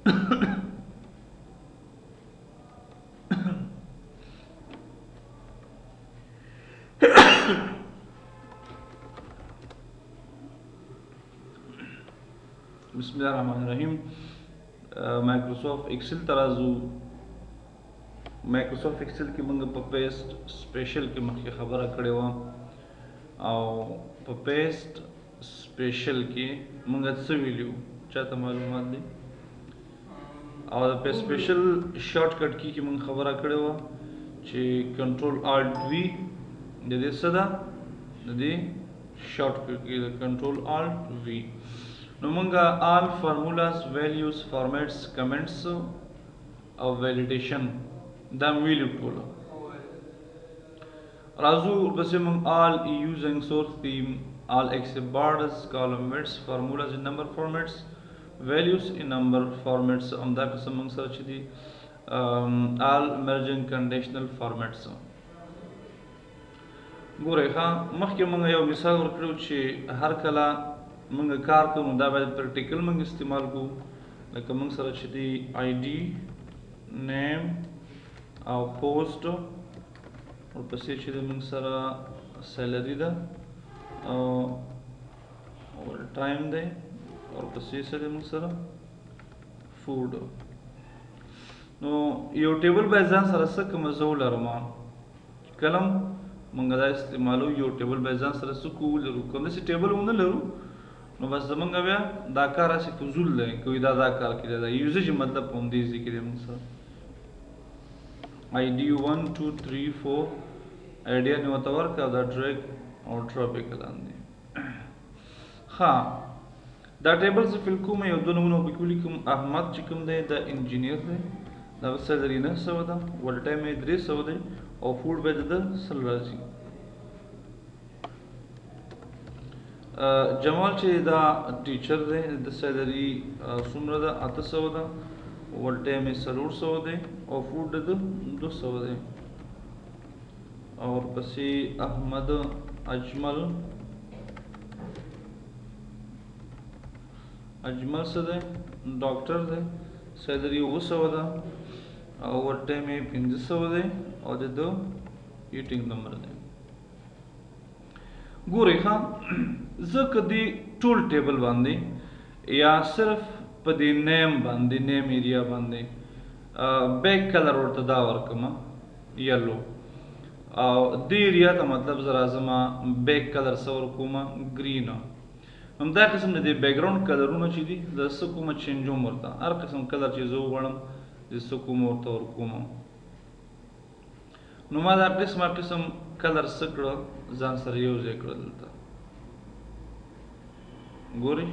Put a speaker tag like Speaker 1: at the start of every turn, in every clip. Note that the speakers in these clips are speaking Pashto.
Speaker 1: बिस्मिल्लाहिर्रहमानिर्रहीम। Microsoft Excel तराजू Microsoft Excel की मंग पे पेस्ट स्पेशल के मख खबर कड़े हुआ और पे पेस्ट स्पेशल की मंग विलियो चाहता मालूमात दी और पे स्पेशल शॉर्टकट की मंग खबर कड़े हुआ चे कंट्रोल आल्ट वी दे सदा दे शॉर्टकट की कंट्रोल आल्ट वी नमंगा all formulas values formats comments of validation dam value tola razu basim all using source theme all except borders column widths formulas in number formats values in number formats amda qism mang search di all merging conditional formats ګوره ښه مخکې موږ یو مثال ورکړو چې هر کله موږ کار کوو دا باید پریکټیکل موږ استعمال کوو لکه موږ سره چې دی آی ډي نیم او پوسټ ورپسې چې دی موږ سره سیلري ده او ټایم دی ورپسې سره موږ سره فوډ نو یو ټیبل باید ځان سره څه کومه زه ولرم کلم منګ دا استعمالو یو ټیبل به ځان سره سکو لرو کوم څه ټیبل ونه لرو نو بس زمونږ بیا دا کار چې فزول دی کوئی دا کار کړي دا یوزج مطلب هم دې ذکر موږ سره آی ډي 1 2 3 4 آیډیا نو تور کا دا ډریګ او ډراپ کړان دي ها دا ټیبل څه فل کوم یو دوه نمونه په کلی کوم احمد چې کوم دی دا انجینیر دی دا سیلري نه سو ده ول ټایم یې 300 دی او فوډ به د سل راځي جمال چې دا ټیچر دی د سیلري څومره ده 800 ده ول ټایم یې 400 دی او فوډ د 200 دی اور پسې احمد اجمل څه دی ډاکټر دی سیلري 200 ده او ول ټایم یې 500 دی او د میټینګ نمبر دی ګورئ ښه زه کدی ټول ټیبل باندې یا صرف په دې نیم باندې نیم ایریا باندې بیک کلر ورته دا ورکم یلو او دې ایریا ته مطلب زرا زما بیک کلر سور کومه گرین هم دا قسم د بیک گراوند کلرونه چې دي د سکومه چینجوم ورته هر قسم کلر چې زه وغواړم د سکومه ورته ورکوم نو ما دا قسم کلر سکړه ځان سره یو ځای کړل دلته ګوري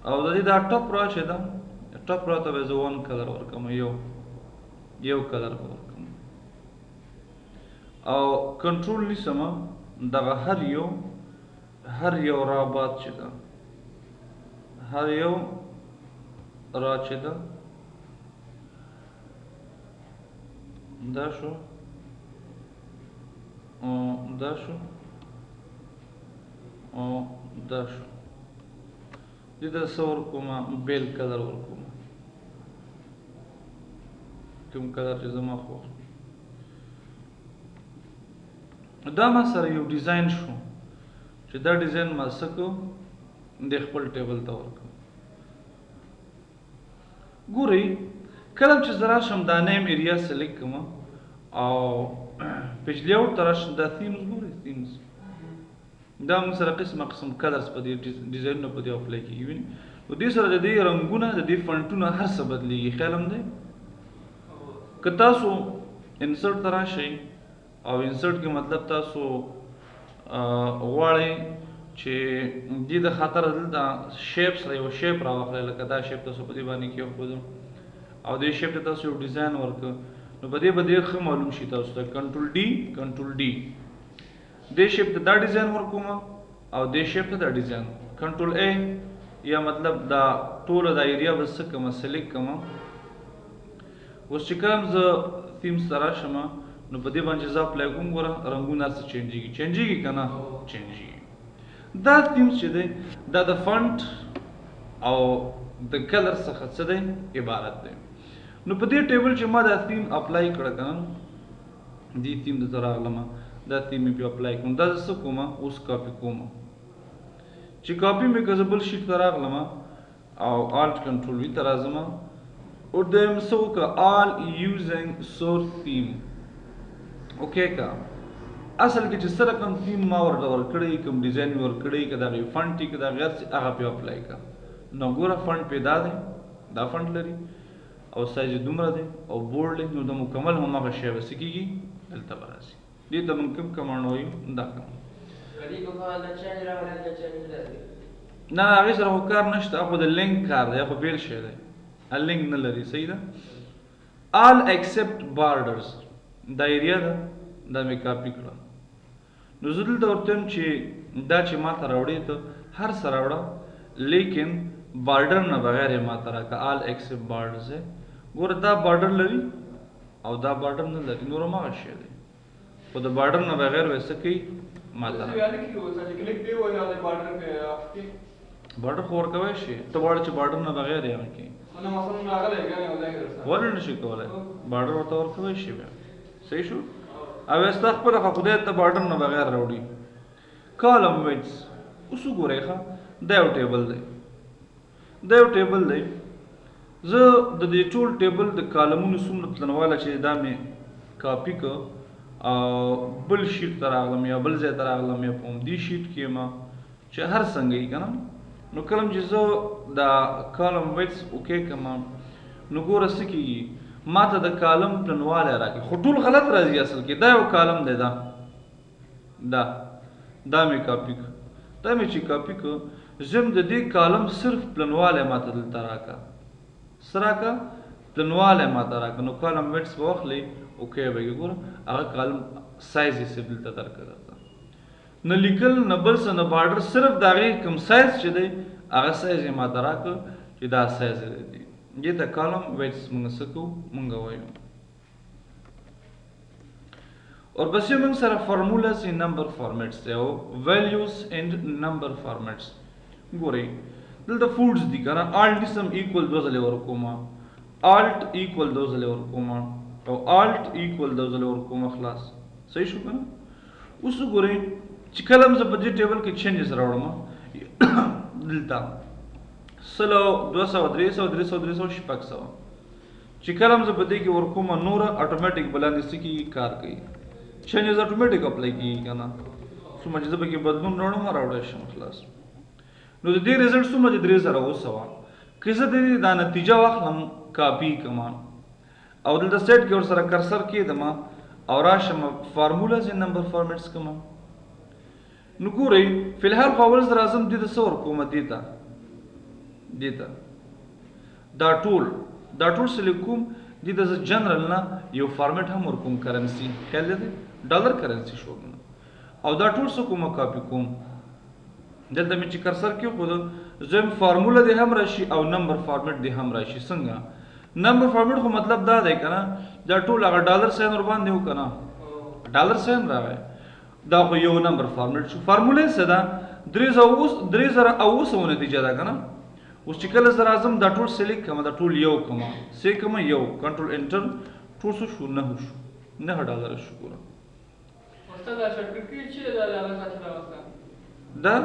Speaker 1: او د دې دا ټاپ را چې دا ټاپ را ته زه وان کلر ورکم یو کلر ورکم او کنټرول لیسم دغه هر یو را باد چې دا هر یو را چې دا دا شو دا شو دا شو دې د سور کومه بیل کلر ورکوم کوم کلر چې زما خو دا ما سره یو ډیزاین شو چې دا ډیزاین ما سکو د خپل ټیبل ته ورکوم ګورئ کله چې زرا شم دا نیم ایریا سلیکټ کوم او پیج لیاوټ ترش دا تیمز ګورئ تیمز دا موږ سره قسم کلرز په دې ډیزاینونو په دې اپلای کیږي نو دې سره د دې رنگونه د دې فونټونه هر څه بدلیږي خیال هم دی که تاسو انسرټ ته راشئ او انسرټ کې مطلب تاسو غواړئ چې دې د خاطر دلته شیپ سره یو شیپ راواخلئ لکه دا شیپ تاسو په دې باندې کېښودم او دې شیپ ته تاسو یو ډیزاین ورکړه نو په دې به ډېر ښه معلوم شي تاسو ته کنټرول ډي دې شیپ ته دا ډیزاین ورکوم او دې شیپ ته دا ډیزاین کنټرول ا یا مطلب دا ټول دا ایریا بس کوم سلیکټ کوم اوس چې کوم زه تیم سره شم نو په دې باندې ځا اپلای کوم ګوره رنگونه څه چینجيږي کنه چینجيږي دا تیم چې دی دا د فونټ او د کلر څخه څه دی عبارت دی. نو په دې ټیبل چې ما دا تیم اپلای کړه کنه دې تیم د راغلم دا تیم په اپلای کوم دا څه کوم اوس کاپی کوم چې کاپی مې که بل شیټ ته راغلم او الټ کنټرول وی ته راځم او دیم څه وکړه آل یوزینګ سورس تیم اوکې کا اصل کې چې سره کوم تیم ما ورکړی کوم ډیزاین ورکړی که دا فنټ ټیک دا غیر څه هغه په اپلای کا نو ګوره فنټ پیدا دی دا فنټ لري او سایز دومره دی او بورډ دی نو د مکمل هم هغه شی بس کېږي دلته به راشي دې ته موږ کوم کمانډ وایو دا کوم نه هغې سره خو کار نشته خو د لینک کار دی خو بیل شی دی لینک نه لري صحیح ده آل ایکسپټ بارډرز دا ایریا ده دا مې کاپي کړه نو زه دلته ورته وایم چې دا چې ما ته راوړې ته هر څه راوړه لیکن بارډر نه بغیر یې ما ته راکړه آل ایکسپټ بارډرز دی ګوره دا بارډر لري او دا بارډر نه لري نور هماغه شی دی خو د بارډر نه بغیر به څه کوي ما ته بارډر خو ورکوی شي ته غواړې چې بارډر نه بغیر یې هغه کوي ولې نه شي کولی بارډر ورته ورکوی شي بیا صحیح شو او ستا خپله خو خدای ته بارډر نه بغیر راوړي کالم ویډز اوس وګورئ ښه دا یو ټیبل دی دا یو ټیبل دی زه د دې ټول ټیبل د کالمونو څومره پلنواله چې دا مې کاپي که بل شیټ ته راغلم یا بل ځای ته راغلم یا په همدې شیټ کې یم چې هر څنګه یي که نه نو کله چې زه دا کالم ویډز اوکې کړم نو ګوره څه کېږي ما ته د کالم پلنوالی راکړي خو ټول غلط راځي اصل کې دا یو کالم دی دا مې کاپي کړه دا مې چې کاپي کړه زم د دې کالم صرف پلنوالی ما ته دلته راکړه څه راکړه پلنوالی ما ته راکړه نو کالم ویډز به واخلئ اوکې به یې ګوره هغه کالم سایز یې صرف دلته درکړه درته نه لیکل نه بل څه نه بارډر صرف د هغې کوم سایز چې دی هغه سایز یې ما ته راکړه چې دا سایز یې دی دې ته کالم ویډز موږ څه کوو موږ وایو ورپسې موږ سره فارمولاز ان نمبر فارمیټس دی او ویلیوز اینډ نمبر فارمیټس ګورئ دلته فوډز دي که نه آلټ سم ایکول دوه ځلې ورکوم آلټ ایکول دوه ځلې ورکوم او آلټ ایکول دوه ځلې ورکوم خلاص صحیح شو که نه اوس وګورئ چې کله هم زه په دې ټیبل کې چینجز راوړم دلته 100 200 300 600 چې کله هم زه په دې کې ورکوم نوره اټومیټیک بلاندې څه کېږي کار کوي چینجز اټومیټیک اپلای کېږي که نه څومره چې زه پکې بدلون راوړم راوړی شم خلاص نو د دې ریزلټ څومره چې 3200 که زه د دې دا نتیجه واخلم کاپي کړم او دلته سیټ کې ورسره کرسر کېږدم او راشم فارمولاز ان نمبر فارمیټس کوم نو ګورئ فی الحال خو اول زه راځم دې ته څه ورکوم دې ته دا ټول څه لیکوم دې ته زه جنرل نه یو فارمیټ هم ورکوم کرنسي خیال دی ډالر کرنسي شو او دا ټول څه کوم کاپي کوم دلته مې چې کرسر کېښود زه فارموله دې هم راشي او نمبر فارمیټ دې هم راشي څنګه نمبر فارمیټ خو مطلب دا دی که نه دا ټول هغه ډالر ساین ورباندې و که نه ډالر ساین راغی دا خو یو نمبر فارمیټ شو فارموله یې څه ده 3000 نتیجه ده که نه اوس چې کله زه راځم دا ټول سلیکټ کړم دا ټول یو کړم څه کړم یو کنټرول انټر ټول څه شو $9 شو ګوره دا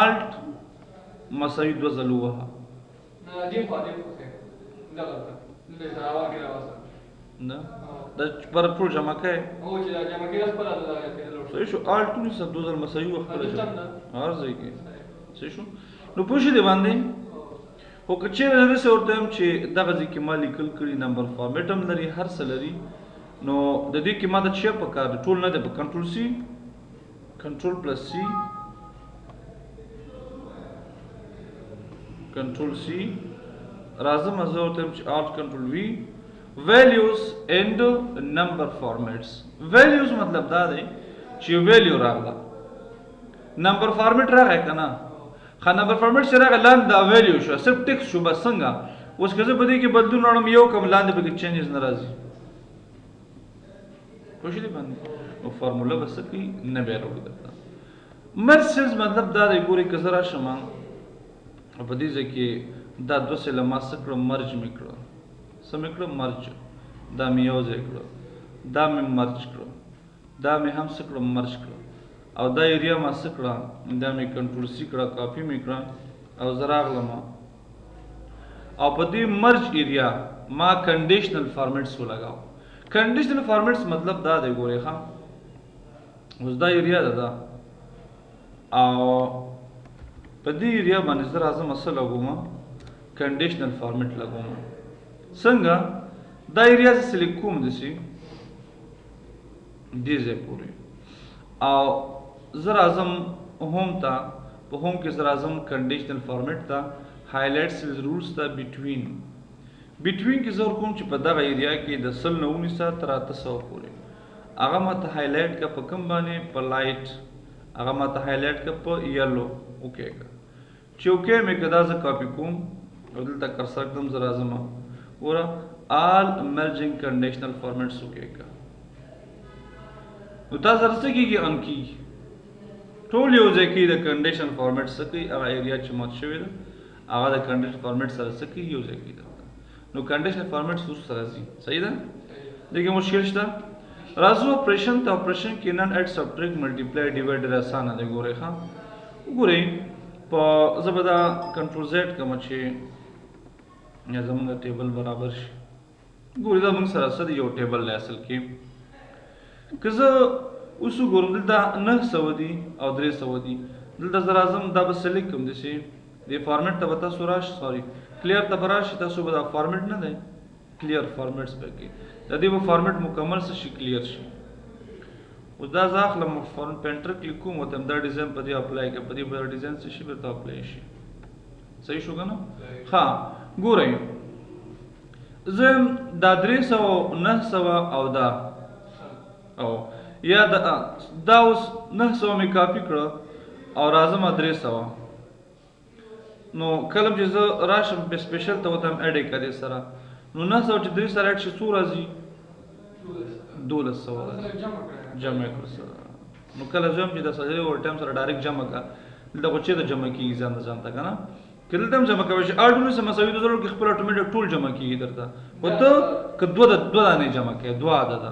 Speaker 1: آلټ مساوي 2 ځله ووهه نه دا پر ټول جمع کوي صحیح شو آلټ ونیسه 2 ځله مساوي وخپله هر ځای کې صحیح شو نو پوه شو دې باندې خو که چېرې زه داسې ورته وایم چې دغه ځای کې ما لیکل کړي نمبر فارمیټ هم لري هر څه لري نو د دې کې ما ته څه پکار دی ټول نه دی په کنټرول سی کنټرول پلس سی کنټرول سی راځم زه ورته وایم چې آلټ کنټرول وی ویلیوز اینډ نمبر فارمیټس ویلیوز مطلب دا دی چې ویلیو راغله نمبر فارمیټ راغی که نه ښه نمبر فارمیټ چې راغی لاندې دا ویلیو شو صرف ټیکس شو بس څنګه اوس که زه په دې کې بدلون راوړم یو کم لاندې پکې چینجز نه راځي پوه شوې باندې نو فارموله به څه کوي نه بیا راوړي درته مرج سیلز مطلب دا دی ګورئ که زه راشم او په دې ځای کې دا دوه سیله ما څه کړه مرج مې کړه څه مې کړه مرج دا مې یو ځای کړه دا مې مرج کړه دا مې هم څه کړه مرج کړه او دا ایریا ما څه کړه دا مې کنټرول سی کړه کاپي مې کړه او زه راغلم او په دې مرج ایریا ما کنډیشنل فارمیټس ولګاو کنډیشنل فارمیټس مطلب دا دی ګورئ ښه اوس دا ایریا ده او په دې ایریا باندې زه راځم څه لګوم کنډیشنل فارمیټ لګوم څنګه دا ایریا زه سلیکټ کوم داسې دې ځای پورې او زه راځم هوم ته په هوم کې زه راځم کنډیشنل فارمیټ ته هایلایټ سیلز رولز ته بټوین کې زه ورکوم چې په دغه ایریا کې د 100 نه 19 تر 800 پورې هغه ماته هایلایټ کا په کوم باندې په لایټ هغه ماته هایلایټ کا په یلو اوکې کا چې اوکې مې کدا زه کاپی کوم او دلته کرسر کړم زه راځم ګوره آل مرجنګ کنډیشنل فارمیټس اوکې کا نو تاسو سره څه کېږي ان کی ټول یو ځای کې د کنډیشن فارمیټ څه کوي هغه ایریا چې مات شوی ده هغه د کنډیشن فارمیټ سره څه کوي یو ځای کې ده نو کنډیشن فارمیټ څه سره راځي صحیح ده دغه مشکل شته راځو اپریشن ته اپریشن کې نن اډ سبټریکټ ملټیپلای ډیوایډ آسان دی ګورئ ښه ګورئ په زبدا کنټرول زد کوم چې یا زموږ ټیبل برابر شي ګورئ دا موږ سره سره یو ټیبل اصل کې که زه اوس وګورم دلته 900 دي او 300 دي دلته زه راځم دا به سلیکټ کوم دي چې د فارمیټ ته به تاسو راشئ سوري کلیر ته به راشئ تاسو به دا فارمیټ نه دی کلیر فارمیټس پکې د دې به فارمیټ مکمل شي کلیر شي اوس دا زه اخلم فارمیټ پینټر کلیک کوم او دا ډیزاین په دې اپلای کې په دې به ډیزاین څه شي به ته اپلای شي صحیح شو کنه ها ګورئ زه دا 300 900 او دا او یا دا اوس 900 مې کاپی کړه او راځم 300 نو کله چې زه راشم په سپیشل ته وته اډ کړی سره نو 900 چې 300 اډ شي څو راځي 1200 جمع کړ سره نو کله زم چې د سجده ور ټایم سره ډایرکټ جمع کا دغه چې د جمع کیږي ځان ته کنه کله تم جمع کوي چې اډونو سم مساوي د ضرور کې خپل اتوماتیک ټول جمع کیږي درته وته ک دوه نه جمع کوي دوه عدد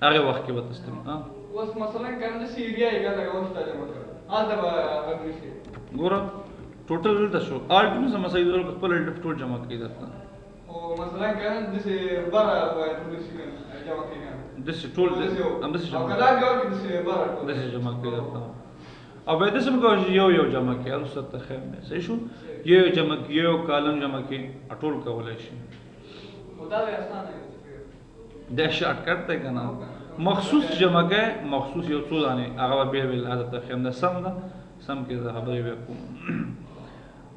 Speaker 1: هغه وخت کې وته استم
Speaker 2: اوس مثلا کنه سیریه یې دا وخت جمع کړ دا به شي
Speaker 1: ګور ټوټل دلته شو اډونو سم مساوي د ضرور خپل ټول جمع کوي درته
Speaker 2: او مثلا کنه د سي بره ټول شي جمع کوي
Speaker 1: د سي ټول هم د سي جمع
Speaker 2: کله یو کې د سي بره
Speaker 1: د سي جمع کوي درته او به د سم کوي یو جمع کوي او ست خیم صحیح شو یو جمع یو کالم جمع کوي ټول کولای شي
Speaker 2: خدا دې آسان دی
Speaker 1: د شارټ کټ ته کنه مخصوص جمع کوي مخصوص یو څو دانه هغه به بل عادت خیم ده سم کې خبرې وکوم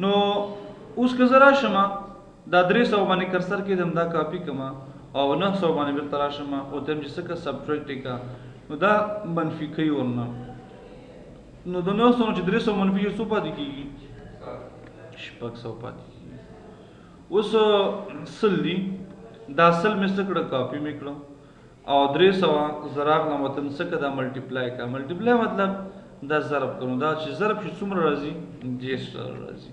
Speaker 1: نو اوس که زرا شمه دا 300 باندې کرسر کې دم دا کاپی کما او 900 باندې بر تراشمه او تم چې څه کا سبټریکټ کا نو دا منفي کوي ورنه نو د 900 چې 300 منفي څو پاتې کیږي شپږ 100 پاتې کیږي اوس سلی دا سل مې څه کړه کاپی مې کړه او 300 زراغ نه متن څه کدا ملټیپلای کا ملټیپلای مطلب دا ضرب کړو دا چې ضرب شي څومره راځي 10 راځي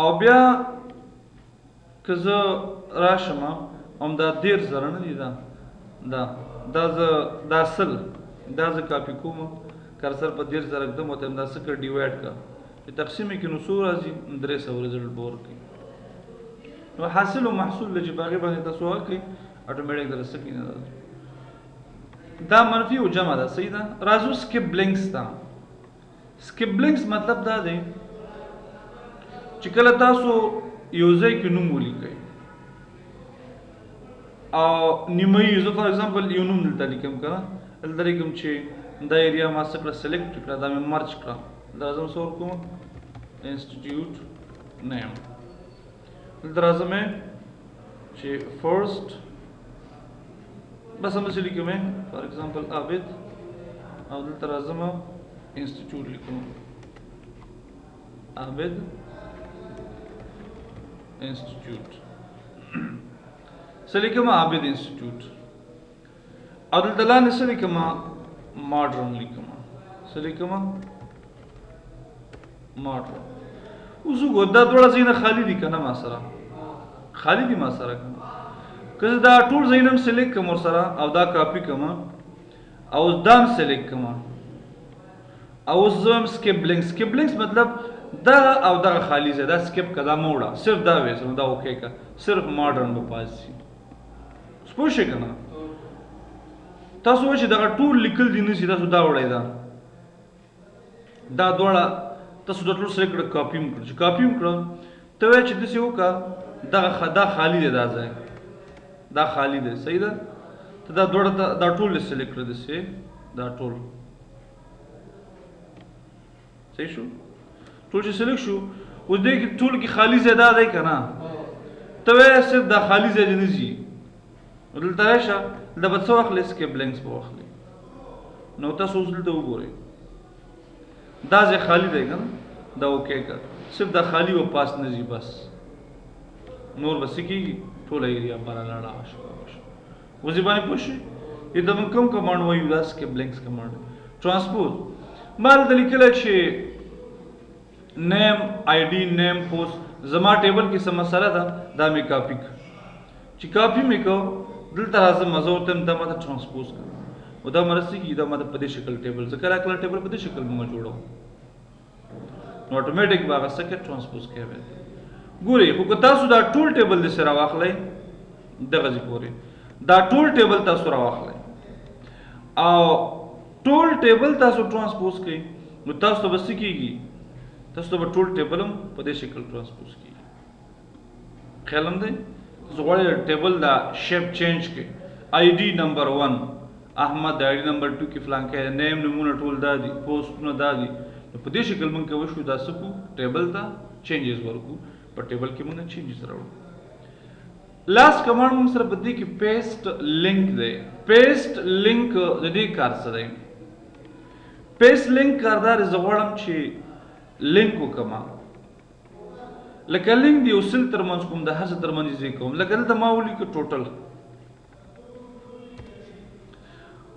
Speaker 1: او بیا که زه راشم هم دا 10 زره نه دي دا سل دا زه کاپی کوم کرسر په 10 زره اقدم وته دا څه کړ ډیوایډ کا په تقسیم کې نو څو راځي 300 رزلټ بور کوي نو حاصل او محصول لږ باغې باندې تاسو کوي اتوماتیک درسته کینه دا منفي او جمع ده صحیح ده راځو سکپ بلینکس تا سکپ بلینکس مطلب دا دی چې کله تاسو یو ځای کې نوم ولیکئ او نیمه زه فار ایگزامپل یو نوم دلته لیکم کنه دلته لیکم چې دا ایریا ما څه کړه سلیکټ کړه دا مې مرج کړه دا زم سور کوم انسټیټیوټ نیم دلته راځم چې فرست بس هم څه لیکم فار ایگزامپل عابد او دلته راځم انسټیټیوټ لیکم عابد انسټیټیوټ سلیکم عابد انسټیټیوټ او دلته لاندې سلیکم ماډرن لیکم سلیکم ماډرن اوس وګوره دا دواړه ځایونه خالي دي که نه ما سره خالي دي ما سره که که زه دا ټول ځایونه هم سلیکټ کړم ورسره او دا کاپي کړم او دا هم سلیکټ کړم او اوس زه هم سکیپ لینکس مطلب دغه او دغه خالي ځای دا سکیپ که دا مه وړه صرف دا ویسم دا اوکې که صرف ماډرن به پاس شي اوس پوه شئ که نه تاسو وایئ چې دغه ټول لیکل دي نشي تاسو دا وړئ دا دواړه تاسو دا ټول سلیکټ کړه کاپي هم کړه چې کاپي هم کړه ته وایې چې داسې وکړه دا خالي دی دا ځای دا خالي دی صحیح ده ته دا دواړه دا ټول دې سلیکټ کړه داسې دا ټول صحیح شو ټول چې سلیکټ شو اوس دې کې ټول کې خالي ځای دا دی که نه ته وایې صرف دا خالي ځای دې نه ځي دلته راشه دا به څه واخلې سکیپ لینکس به واخلې نو تاسو اوس دلته وګورئ دا ځای خالي دی که نه دا اوکې که صرف دا خالي و پاس نه ځي بس نور به څه کېږي ټوله ایریا بره لاړه اوس یې باندې پوه شئ یې د موږ کوم کمانډ وایو دا سکیپ لینکس کمانډ ټرانسپوز ما دلته لیکلی چې نیم آی ډي نیم پوسټ زما ټیبل کې څه مسله ده دا مې کاپي کړه چې کاپي مې کړه دلته راځم زه ورته دا ماته ټرانسپوز کړه او دا ماته څه کېږي دا ماته په دې شکل ټیبل زه کله کله ټیبل په دې شکل موږ جوړوم نو اټومیټیک به هغه څه کې ټرانسپوز کوي ګورئ خو که تاسو دا ټول ټیبل داسې راواخلئ دغسې پورې دا ټول ټیبل تاسو راواخلئ او ټول ټیبل تاسو ټرانسپوز کړئ نو تاسو ته به څه کېږي تاسو ته به ټول ټیبل هم په دې شکل ټرانسپوز کېږي خیال هم دی تاسو غواړئ ټیبل دا شیپ چینج کړئ آی ډي نمبر 1 احمد آی ډي نمبر 2 کې فلانکی نیم نومونه ټول دا دي پوسټونه دا دي نو په دې شکل موږ کولی شو دا څه کړو ټیبل ته چینجز ورکړو په ټیبل کې موږ چینجز راوړو لاست کمانډ موږ سره په دې کې پیسټ لینک دی پیسټ لینک د دې کار څه دی پیسټ لینک کار دا زه غواړم چې لینک وکړم لکه لینک د یو سل ترمنځ کوم د هر څه ترمنځ یې کوم لکه دلته ما ولیکه ټوټل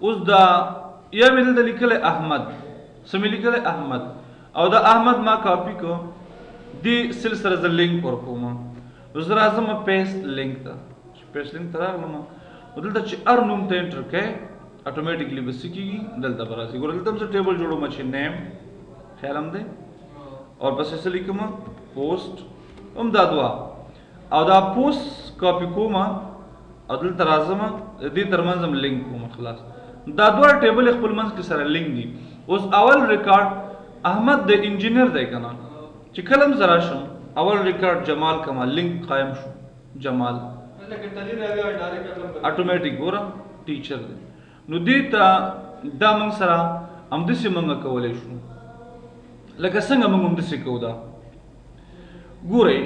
Speaker 1: اوس دا یا مې دلته لیکلی احمد څه مې لیکلی احمد او دا احمد ما کاپي کړو دې سل سره زه لینک ورکوم زه راځم پیسټ لینک ته پیسټ لینک ته راغلم دلته چې هر نوم ته انټر کړئ اټومیټیکلی به څه کېږي دلته به راځي ګوره دلته هم زه ټیبل جوړوم چې نیم خیال هم دی اور پسې څه لیکم پوسټ هم دا دوه او دا پوسټ کاپي کوم او دلته راځم دې ترمنځ هم لینک کوم خلاص دا دوه ټیبل خپل منځ کې سره لینک دي اوس اول ریکارډ احمد د انجینر دی که نه چې کله هم زه راشم اول ریکارډ جمال کما لینک قائم شو جمال اټومیټیک ګوره ټیچر دی نو دې ته دا موږ سره همداسې موږ کولی شو لکه څنګه موږ همداسې کوو دا ګورئ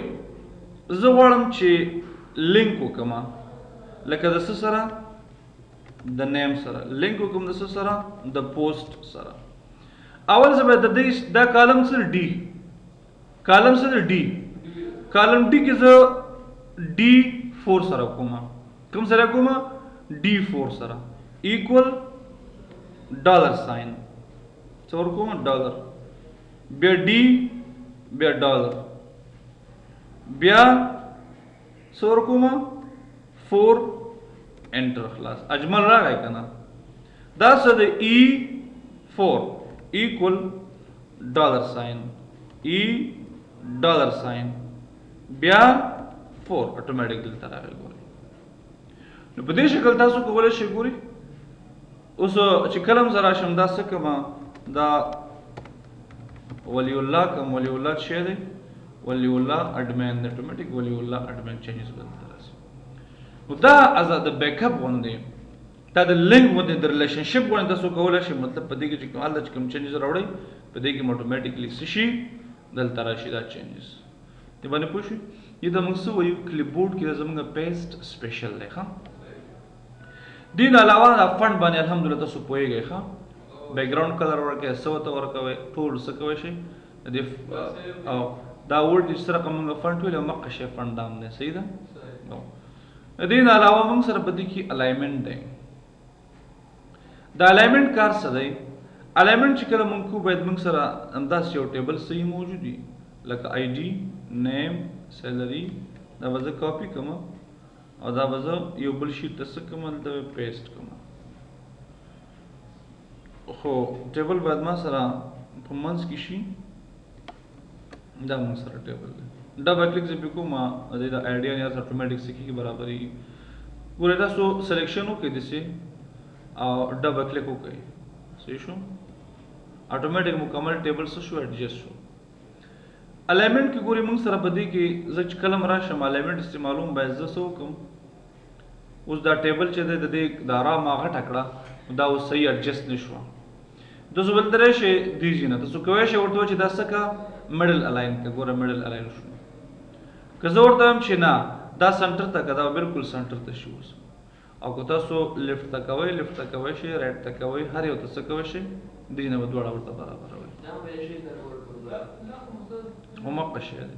Speaker 1: زه غواړم چې لینک وکړم لکه د څه سره د نیم سره لینک وکړم د څه سره د پوسټ سره اول زه باید د دې دا کالم سره ډي کالم سره ډي کالم ډي کې زه ډي 4 سره کوم کوم سره کوم ډي 4 سره ایکول ډالر ساين څه ورکوم ډالر بیا ډي بیا ډالر بیا څه ورکوم 4 انټر خلاص اجمل راغی که نه دا څه دی ای 4 ایکول ډالر ساين ای ډالر ساين بیا 4 اټومیټیکلی تر راغلی ګورئ نو په دې شکل تاسو کولی شئ ګورئ اوس چې کله هم زه راشم دا څه کوم دا ولی الله کوم ولی الله څه دی ولی الله اډمین دی اټومیټیک ولی الله اډمین چینجز به دلته راشي نو دا از د بیک اپ غوندې دا د لینک غوندې د ریلیشنشپ غوندې تاسو کولی شئ مطلب په دې کې چې هلته چې کوم چینجز راوړئ په دې کې اټومیټیکلی څه شي دلته راشي دا چینجز دې باندې پوه شئ یہ دا موږ څه وایو کلیپ بورډ کې زموږ پیسټ سپیشل دی ښه دې نه علاوه دا فنټ باندې الحمدلله تاسو پوهیږئ ښه بیک ګراوند کلر ورکوئ څه ورته ورکوئ ټول څه کوی شئ او دا ورډ چې سره کوم موږ فنټ ویل مقه شی فنټ دام دی صحیح ده دې نه علاوه موږ سره په دې کې الایمنټ دی دا الایمنټ کار څه دی الایمنټ چې کله موږ کو باید موږ سره انداز یو ټیبل صحیح موجود وي لکه آی ډي نیم سیلري دا به زه کاپي کوم او دا به زه یو بل شیټ ته څه کوم دلته پیسټ کوم خو ټیبل باید ما سره په منځ کې شي دا موږ سره ټیبل دی ډبل کلیک زه پې کوم د آیډیا یا اټومیټک سکي برابري ګورئ تاسو سلیکشن وکړئ داسې او ډبل کلیک وکړئ صحیح شو اټومیټک مکمل ټیبل څه شو ایډجسټ شو الاینمنٹ کې ګورئ موږ سره په دې کې زه چې کله م راشم الاینمنٹ استعمالوم باید زه څه وکړم اوس دا ټیبل چې دی د دې دا را ما غټه کړه دا اوس صحیح ایډجسټ نه شوه تاسو بلته راشئ دې ځای نه تاسو کولی شئ ورته چې دا څه که میډل الاین که ګوره میډل الاین شو که زه ورته وایم چې نه دا سنټر ته که دا بلکل سنټر ته شي اوس او که تاسو لیفټ ته کوئ لیفټ ته کوی شئ رایټ ته کوئ هر یو ته څه کوی شئ دې نه به دواړه ورته برابروئ همغه شی دی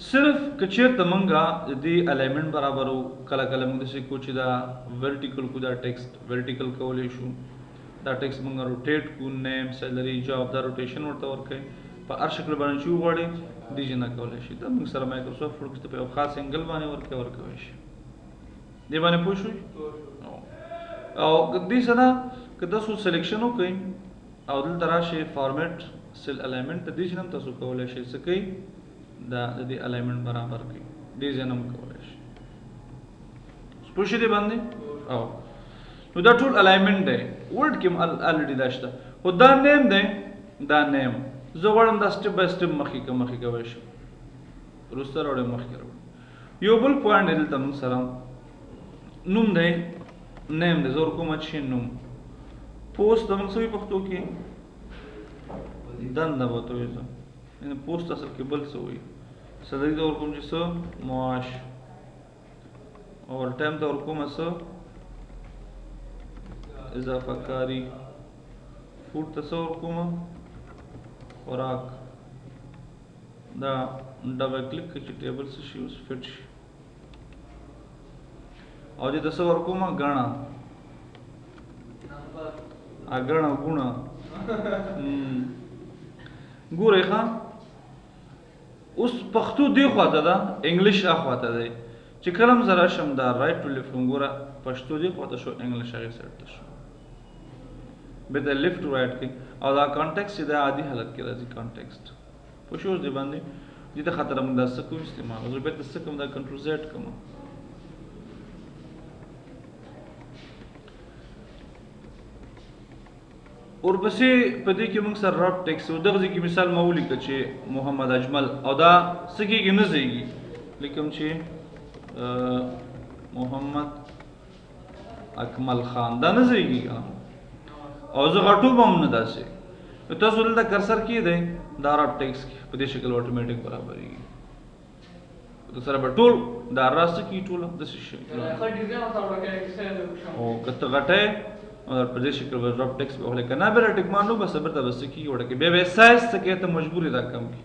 Speaker 1: صرف که چېرته موږ دې الاینمنټ برابرو کله کله موږ داسې کوو چې دا ورټیکل کو دا ټیکسټ ورټیکل کولی شو دا ټیکسټ موږ روټیټ کو نیم سیلري جاب دا روټیشن ورته ورکوئ په هر شکل باندې چې وغواړئ دې ځای نه کولی شي دا موږ سره مایکروسافټ ورډ کې په یو خاص انګل باندې ورکوی شي دې باندې پوه شوئ او دې سره که تاسو سلیکشن وکړئ او دلته راشئ فارمیټ سیل الاینمنټ ته دې ځای نه هم تاسو کولی شئ څه کوئ دا د دې الاینمنټ برابر کړئ دې ځای نه هم کولی شئ پوه شئ دې باندې او نو دا ټول الاینمنټ دی ورډ کې هم الریډي دا شته خو دا نیم دی دا نیم زه غواړم دا سټپ بای سټپ مخکې کولی شم وروسته راوړی مخکې راوړم یو بل پوینټ دی دلته موږ سره نوم دی نیم دی زه ورکوم چې نوم پوسټ ته موږ څه وایي پښتو کې دنده به ورته وایو زه یعنې پوسټ اصل کې بل څه وایي سیلري ته ورکوم چې څه معاش اوور ټایم ته ورکوم څه اضافه کاری فوډ ته څه ورکوم خوراک دا ډبل کلیک کړئ چې ټیبل څه شي اوس فټ شي او دې ته څه ورکوم ګڼه ګڼه ګوڼه ګورئ ښه اوس پښتو دې خواته ده انګلیش اخواته دی چې کله هم زه راشم دا رایټ ټو لیفټ ګوره پښتو دې خواته شو انګلیش هغې سایډ ته شو بیا د لیفټ ټو رایټ کې او دا کانټیکسټ چې دا عادي حالت کې راځي کانټیکسټ پوه شو اوس دې باندې دې ته خاطر موږ دا څه کوو استعمال زه بیا ته څه کوم دا کنټرول زیډ کوم ورپسې په دې کې موږ سره راب ټیکسټ او دغه ځای کې مثال ما ولیکه چې محمد اجمل او دا څه کېږي نه ځایږي لیکم چې محمد اکمل خان دا نه ځایږي که نه او زه غټوم هم نه داسې نو تاسو دلته کرسر کې دی دا راب ټیکسټ کې په دې شکل اټومیټک برابرېږي سره به ټول دا راسته کې ټوله داسې شي او که ته غټی और प्रदेश के रब टैक्स पे होले कना बेरा टेक मानो बस सबर तबस की वड़ के बे साइज से के त मजबूरी दा कम की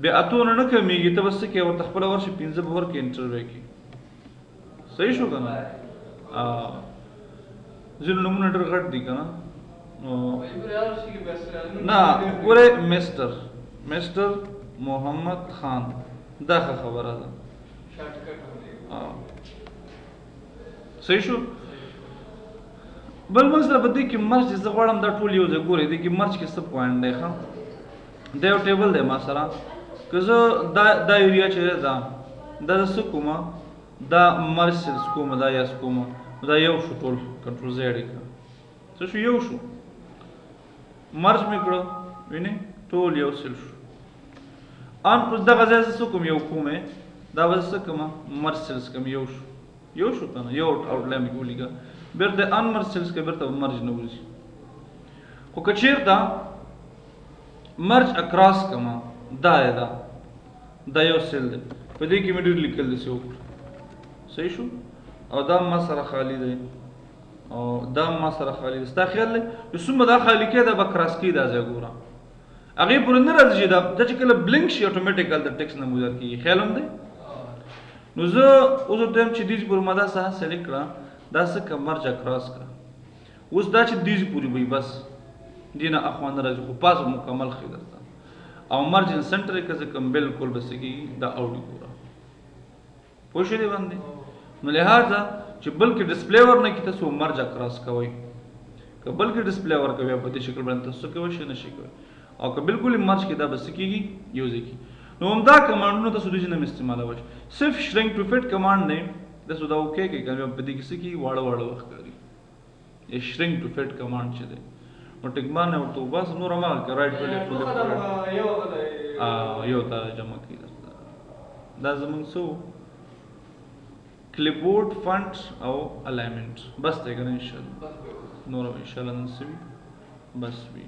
Speaker 1: बे अतो न कमी की तबस के और तखपल वर्ष 15 वर के इंटरव्यू की सही शो कना जिन नमूना डर घट दी कना ना पूरे मिस्टर मोहम्मद खान دا خبره ده صحیح شو بل مسله په دې کې مرچ زه غواړم دا ټول یو ځای ګورئ دې کې مرچ کې څه پوینټ دی ښه دا یو ټیبل دی ما سره که زه دا ایریا چې ده دا زه څه کوم دا مرچ سیلز کوم دا یاس کوم دا یو شو ټول کنټرول زیډ یې کړه څه شو یو شو مرچ مې کړه وینئ ټول یو سیل شو ان دغه ځای زه څه کوم یو کومې دا به زه څه کوم مرچ سیلز کوم یو شو که نه یو آوټلاین مې ولیکه بیرته ان مرج سیلز کې بیرته مرج نه وځي خو که چېرته مرج اکراس کما دا یو سیل دی په دې کې مې ډېر لیکل داسې وکړو صحیح شو او دا ما سره خالي دی او دا ما سره خالي دی ستا خیال دی چې څومره دا خالي کې دا به کراس کېږي دا ځای ګوره هغې پورې نه راځي چې دا چې کله بلنک شي اټومیټیک هلته ټیکس نمودار کېږي خیال هم دی نو زه اوس ورته وایم چې دې پورې ما دا ساحه سلیکټ کړه دا څه که مرج اکراس کړه اوس دا چې دیز پورې وي بس دینه اخوان راځي خو پاس مکمل خې درته او مرجن سنټر کې ځکه بالکل بس کېږي دا اوډي ګوره پوه شوې باندې نو لہذا چې بلکې ډسپلی ورنه کې تاسو مرج اکراس کوئ که بلکې ډسپلی ورکوي په دې شکل باندې تاسو کوئ شي نشي کوئ او که بالکل مرج کې دا بس کېږي یوز کېږي نو همدا کمانډونه تاسو د جنم استعمالوي صرف شرینک ټو فټ کمانډ نه تاسو دا اوکې کې کوي په دې کې څه کې واړه واړه وخت کوي یہ شرینک ټو فټ کمانډ چې دی نو ټیکمان نه ورته بس نور ما کې رائټ ولې یو تا جمع کړی دا زمونږ سو کلیپبورډ فونټ او الاینمنت بس ته کنه ان شاء الله نور ان شاء الله نسوي بس وی